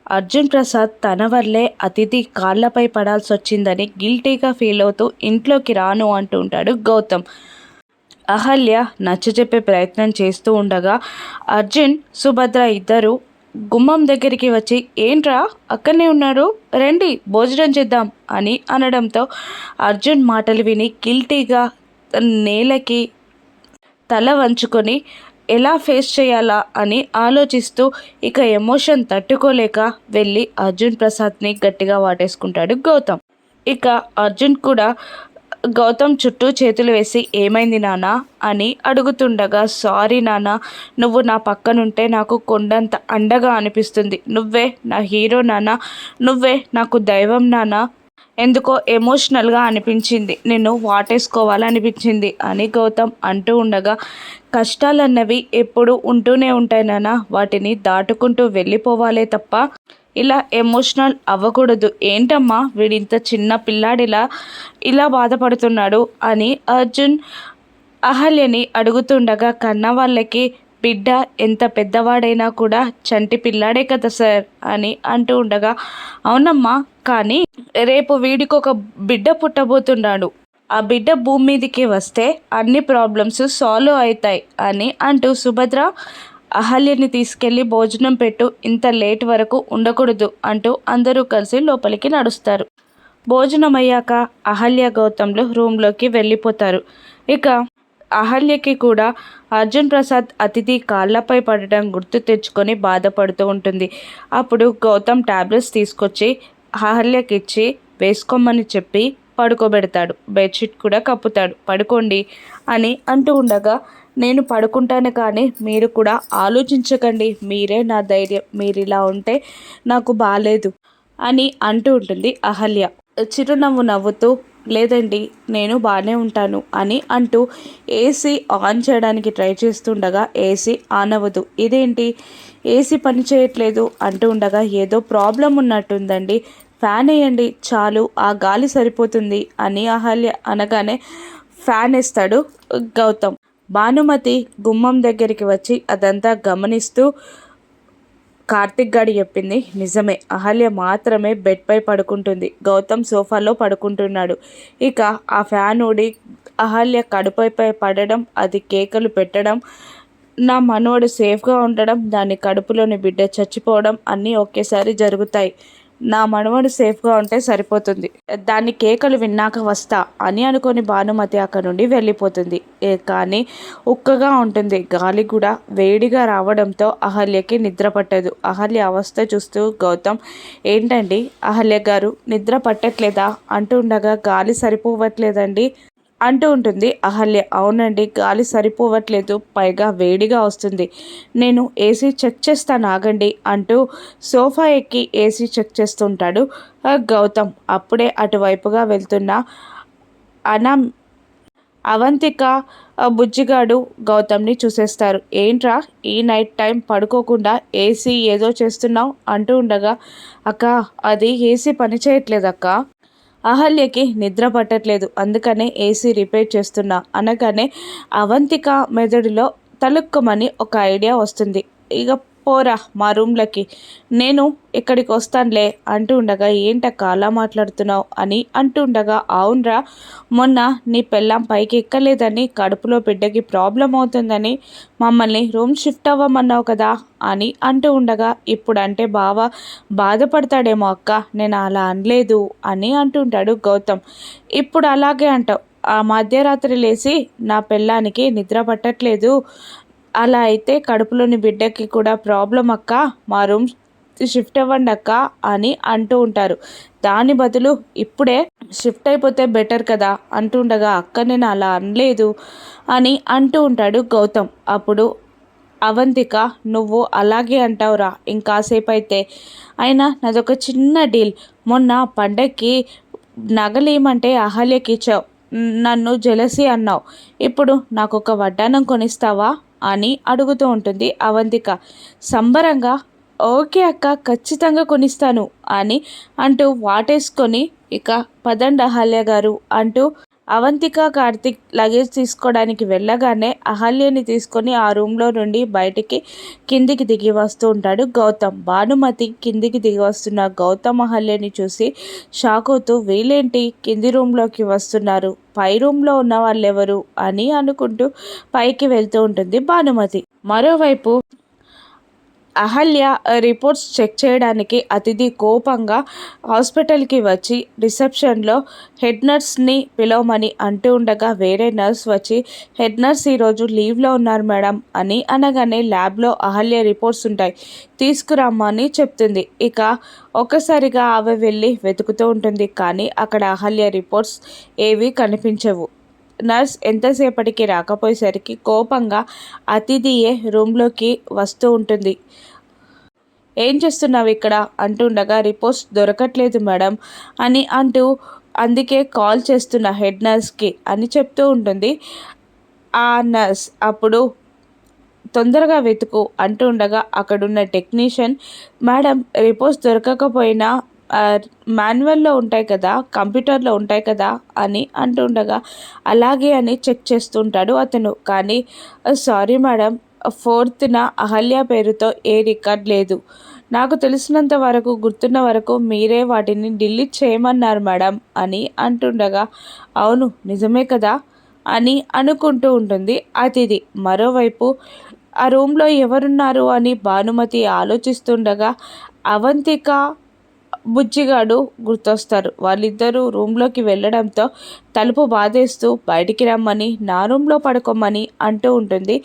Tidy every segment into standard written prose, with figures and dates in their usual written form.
అర్జున్ ప్రసాద్ తన వల్లే అతిథి కాళ్ళపై పడాల్సొచ్చిందని గిల్టీగా ఫీల్ అవుతూ ఇంట్లోకి రాను అంటూ ఉంటాడు గౌతమ్. అహల్య నచ్చజెప్పే ప్రయత్నం చేస్తూ ఉండగా అర్జున్, సుభద్ర ఇద్దరు గుమ్మం దగ్గరికి వచ్చి ఏంట్రా అక్కడనే ఉన్నారు, రండి భోజనం చేద్దాం అని అనడంతో అర్జున్ మాటలు విని గిల్టీగా నేలకి తల వంచుకొని ఎలా ఫేస్ చేయాలా అని ఆలోచిస్తూ ఇక ఎమోషన్ తట్టుకోలేక వెళ్ళి అర్జున్ ప్రసాద్ని గట్టిగా వాటేసుకుంటాడు గౌతమ్. ఇక అర్జున్ కూడా గౌతమ్ చుట్టూ చేతులు వేసి ఏమైంది నాన్న అని అడుగుతుండగా, సారీ నాన్న, నువ్వు నా పక్కనుంటే నాకు కొండంత అండగా అనిపిస్తుంది, నువ్వే నా హీరో నాన్న, నువ్వే నాకు దైవం నాన్న, ఎందుకో ఎమోషనల్గా అనిపించింది, నిన్ను వాటేసుకోవాలనిపించింది అని గౌతమ్ అంటూ ఉండగా, కష్టాలన్నవి ఎప్పుడు ఉంటూనే ఉంటాయి నాన్న, వాటిని దాటుకుంటూ వెళ్ళిపోవాలే తప్ప ఇలా ఎమోషనల్ అవ్వకూడదు, ఏంటమ్మా వీడింత చిన్న పిల్లాడిలా ఇలా బాధపడుతున్నాడు అని అర్జున్ అహల్యని అడుగుతుండగా, కన్న వాళ్ళకి బిడ్డ ఎంత పెద్దవాడైనా కూడా చంటి పిల్లాడే కదా సార్ అని అంటూ ఉండగా, అవునమ్మా కానీ రేపు వీడికి ఒక బిడ్డ పుట్టబోతున్నాడు, ఆ బిడ్డ భూమి మీదకి వస్తే అన్ని ప్రాబ్లమ్స్ సాల్వ్ అవుతాయి అని అంటూ సుభద్ర అహల్యని తీసుకెళ్ళి భోజనం పెట్టు, ఇంత లేట్ వరకు ఉండకూడదు అంటూ అందరూ కలిసి లోపలికి నడుస్తారు. భోజనం అయ్యాక అహల్య గౌతమ్లు రూమ్లోకి వెళ్ళిపోతారు. ఇక అహల్యకి కూడా అర్జున్ ప్రసాద్ అతిథి కాళ్ళపై పడడం గుర్తు తెచ్చుకొని బాధపడుతూ ఉంటుంది. అప్పుడు గౌతమ్ టాబ్లెట్స్ తీసుకొచ్చి అహల్యకిచ్చి వేసుకోమని చెప్పి పడుకోబెడతాడు. బెడ్షీట్ కూడా కప్పుతాడు. పడుకోండి అని అంటూ ఉండగా, నేను పడుకుంటాను కానీ మీరు కూడా ఆలోచించకండి, మీరే నా ధైర్యం, మీరు ఇలా ఉంటే నాకు బాగాలేదు అని అంటూ ఉంటుంది అహల్య. చిరునవ్వు నవ్వుతూ, లేదండి నేను బాగానే ఉంటాను అని అంటూ ఏసీ ఆన్ చేయడానికి ట్రై చేస్తుండగా ఏసీ ఆన్ అవ్వదు. ఇదేంటి ఏసీ పని చేయట్లేదు అంటూ ఉండగా, ఏదో ప్రాబ్లం ఉన్నట్టుందండి, ఫ్యాన్ వేయండి చాలు, ఆ గాలి సరిపోతుంది అని అహల్య అనగానే ఫ్యాన్ వేస్తాడు గౌతమ్. భానుమతి గుమ్మం దగ్గరికి వచ్చి అదంతా గమనిస్తూ, కార్తిక్ గాడి చెప్పింది నిజమే, అహల్య మాత్రమే బెడ్పై పడుకుంటుంది, గౌతమ్ సోఫాలో పడుకుంటున్నాడు. ఇక ఆ ఫ్యాన్ ఊడి అహల్య కడుపుపై పడడం, అది కేకలు పెట్టడం, నా మనవడు సేఫ్గా ఉండడం, దాని కడుపులోని బిడ్డ చచ్చిపోవడం అన్నీ ఒకేసారి జరుగుతాయి, నా మనవడు సేఫ్గా ఉంటే సరిపోతుంది, దాన్ని కేకలు విన్నాక వస్తా అని అనుకొని భానుమతి అక్కడ నుండి వెళ్ళిపోతుంది. కానీ ఉక్కగా ఉంటుంది, గాలి కూడా వేడిగా రావడంతో అహల్యకి నిద్ర పట్టదు. అహల్య అవస్థ చూస్తూ గౌతమ్, ఏంటండి అహల్య గారు నిద్ర పట్టట్లేదా అంటూ ఉండగా, గాలి సరిపోవట్లేదండి అంటూ ఉంటుంది అహల్య. అవునండి గాలి సరిపోవట్లేదు, పైగా వేడిగా వస్తుంది, నేను ఏసీ చెక్ చేస్తాను ఆగండి అంటూ సోఫా ఎక్కి ఏసీ చెక్ చేస్తుంటాడు గౌతమ్. అప్పుడే అటువైపుగా వెళ్తున్న అనా అవంతిక బుజ్జిగాడు గౌతమ్ని చూసేస్తారు. ఏంట్రా ఈ నైట్ టైం పడుకోకుండా ఏసీ ఏదో చేస్తున్నావు అంటూ ఉండగా, అక్క అది ఏసీ పని చేయట్లేదక్క, అహల్యకి నిద్ర పట్టట్లేదు, అందుకనే ఏసీ రిపేర్ చేస్తున్నా అనగానే అవంతిక మెదడులో తలుక్కుమని ఒక ఐడియా వస్తుంది. ఇక పోరా మా రూమ్లకి, నేను ఇక్కడికి వస్తానులే అంటూ ఉండగా, ఏంటక్క అలా మాట్లాడుతున్నావు అని అంటూ ఉండగా, అవునరా మొన్న నీ పెళ్ళాం పైకి ఎక్కలేదని, కడుపులో బిడ్డకి ప్రాబ్లం అవుతుందని మమ్మల్ని రూమ్ షిఫ్ట్ అవ్వమన్నావు కదా అని అంటూ ఉండగా, ఇప్పుడు అంటే బావ బాధపడతాడేమో అక్క, నేను అలా అనలేదు అని అంటుంటాడు గౌతమ్. ఇప్పుడు అలాగే అంటావు, ఆ మధ్యరాత్రి లేచి నా పెళ్ళానికి నిద్ర పట్టట్లేదు, అలా అయితే కడుపులోని బిడ్డకి కూడా ప్రాబ్లం అక్క, మా రూమ్ షిఫ్ట్ అవ్వండి అక్క అని అంటూ ఉంటారు. దాని బదులు ఇప్పుడే షిఫ్ట్ అయిపోతే బెటర్ కదా అంటుండగా, అక్క నేను అలా అనలేదు అని అంటూ ఉంటాడు గౌతమ్. అప్పుడు అవంతిక, నువ్వు అలాగే అంటావురా ఇంకాసేపు అయితే, అయినా నాదొక చిన్న డీల్, మొన్న పండక్కి నగలేమంటే అహల్యకి ఇచ్చావు, నన్ను జెలసీ అన్నావు, ఇప్పుడు నాకు ఒక వడ్డానం కొనిస్తావా అని అడుగుతూ ఉంటుంది అవంతిక సంబరంగా. ఓకే అక్క ఖచ్చితంగా కొనిస్తాను అని అంటూ వాటేసుకొని, ఇక పదండి అహల్య గారు అంటూ అవంతిక కార్తిక్ లగేజ్ తీసుకోవడానికి వెళ్ళగానే అహల్యని తీసుకొని ఆ రూమ్లో నుండి బయటికి కిందికి దిగి వస్తూ ఉంటాడు గౌతమ్. భానుమతి కిందికి దిగి వస్తున్న గౌతమ్ అహల్యని చూసి షాక్ అవుతూ వీళ్ళేంటి కింది రూమ్లోకి వస్తున్నారు, పై రూమ్లో ఉన్న వాళ్ళెవరు అని అనుకుంటూ పైకి వెళ్తూ ఉంటుంది భానుమతి. మరోవైపు అహల్య రిపోర్ట్స్ చెక్ చేయడానికి అతిథి కోపంగా హాస్పిటల్కి వచ్చి రిసెప్షన్లో హెడ్ నర్స్ని పిలవమని అంటూ ఉండగా వేరే నర్స్ వచ్చి హెడ్ నర్స్ ఈరోజు లీవ్లో ఉన్నారు మేడం అని అనగానే ల్యాబ్లో అహల్య రిపోర్ట్స్ ఉంటాయి, తీసుకురమ్మని చెప్తుంది. ఇక ఒక్కసారిగా ఆమె వెళ్ళి వెతుకుతూ ఉంటుంది, కానీ అక్కడ అహల్య రిపోర్ట్స్ ఏవి కనిపించవు. నర్స్ ఎంతసేపటికి రాకపోయేసరికి కోపంగా అతిథియే రూమ్లోకి వస్తూ ఉంటుంది. ఏం చేస్తున్నావు ఇక్కడ అంటుండగా రిపోర్ట్స్ దొరకట్లేదు మేడం అని అంటూ అందుకే కాల్ చేస్తున్న హెడ్ నర్స్కి అని చెప్తూ ఉంటుంది. ఆ నర్స్ అప్పుడు తొందరగా వెతుకు అంటూ ఉండగా అక్కడున్న టెక్నీషియన్ మేడం రిపోర్ట్స్ దొరకకపోయినా మాన్యువల్లో ఉంటాయి కదా, కంప్యూటర్లో ఉంటాయి కదా అని అంటుండగా అలాగే అని చెక్ చేస్తుంటాడు అతను. కానీ సారీ మేడం, 4th అహల్య పేరుతో ఏ రికార్డ్ లేదు, నాకు తెలిసినంత వరకు గుర్తున్న వరకు మీరే వాటిని డిలీట్ చేయమన్నారు మేడం అని అంటుండగా అవును నిజమే కదా అని అనుకుంటూ ఉంటుంది అతిథి. మరోవైపు ఆ రూమ్లో ఎవరున్నారు అని భానుమతి ఆలోచిస్తుండగా అవంతిక బుజ్జిగాడు గుర్తొస్తారు. వాళ్ళిద్దరూ రూమ్లోకి వెళ్ళడంతో తలుపు బాధేస్తూ బయటికి రమ్మని నా రూమ్లో పడుకోమని అంటూ ఉంటుంది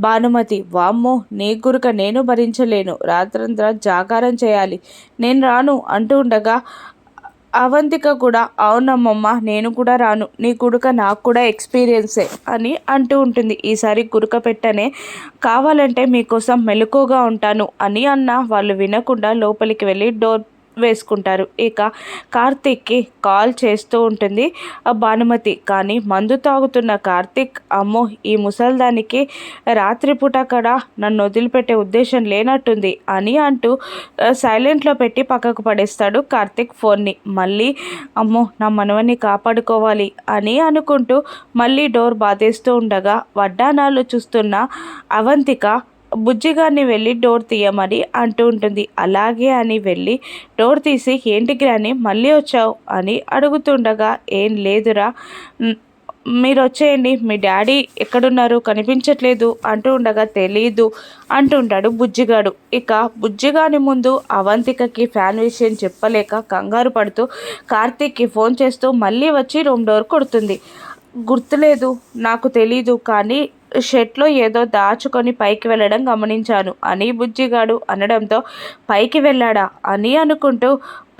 భానుమతి. వామ్మో, నీ గురుక నేను భరించలేను, రాత్రంతా జాగారం చేయాలి, నేను రాను అంటూ ఉండగా అవంతిక కూడా అవునమ్మమ్మ నేను కూడా రాను, నీ గుడుక నాకు కూడా ఎక్స్పీరియన్సే అని అంటూ ఉంటుంది. ఈసారి గురుక పెట్టనే, కావాలంటే మీకోసం మెలకుగా ఉంటాను అని అన్న వాళ్ళు వినకుండా లోపలికి వెళ్ళి డోర్ వేసుకుంటారు. ఇక కార్తీక్కి కాల్ చేస్తూ ఉంటుంది భానుమతి. కానీ మందు తాగుతున్న కార్తీక్ అమ్మో ఈ ముసల్దానికి రాత్రిపూట కూడా నన్ను వదిలిపెట్టే ఉద్దేశం లేనట్టుంది అని అంటూ సైలెంట్లో పెట్టి పక్కకు పడేస్తాడు కార్తీక్ ఫోన్ని. మళ్ళీ అమ్మో నా మనవని కాపాడుకోవాలి అని అనుకుంటూ మళ్ళీ డోర్ బాధేస్తూ ఉండగా వడ్డానాలు చూస్తున్న అవంతిక బుజ్జిగారిని వెళ్ళి డోర్ తీయమని అంటూ ఉంటుంది. అలాగే అని వెళ్ళి డోర్ తీసి ఏంటి గ్రాని మళ్ళీ వచ్చావు అని అడుగుతుండగా ఏం లేదురా, మీరు వచ్చేయండి, మీ డాడీ ఎక్కడున్నారు కనిపించట్లేదు అంటూ ఉండగా తెలీదు అంటుంటాడు బుజ్జిగాడు. ఇక బుజ్జిగాని ముందు అవంతికకి ఫ్యాన్ విషయం చెప్పలేక కంగారు పడుతూ కార్తీక్కి ఫోన్ చేస్తూ మళ్ళీ వచ్చి రూమ్ డోర్ కొడుతుంది. గుర్తులేదు, నాకు తెలీదు, కానీ షెట్లో ఏదో దాచుకొని పైకి వెళ్ళడం గమనించాను అని బుజ్జిగాడు అనడంతో పైకి వెళ్ళాడా అని అనుకుంటూ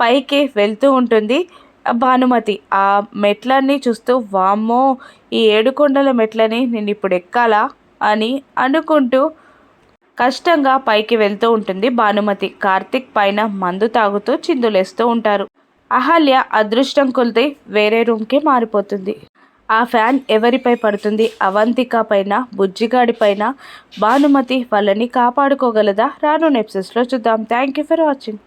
పైకి వెళ్తూ ఉంటుంది భానుమతి. ఆ మెట్లన్నీ చూస్తూ వామ్మో ఈ 7 కొండల మెట్లని నేను ఇప్పుడు ఎక్కాలా అని అనుకుంటూ కష్టంగా పైకి వెళ్తూ ఉంటుంది భానుమతి. కార్తిక్ పైన మందు తాగుతూ చిందులేస్తూ ఉంటారు. అహల్య అదృష్టం కొలితే వేరే రూమ్కి మారిపోతుంది. ఆ ఫ్యాన్ ఎవరిపై పడుతుంది? అవంతిక పైన, బుజ్జిగాడి పైన? భానుమతి వాళ్ళని కాపాడుకోగలదా? రానున్న ఎపిసోడ్స్లో చూద్దాం. Thank you for watching.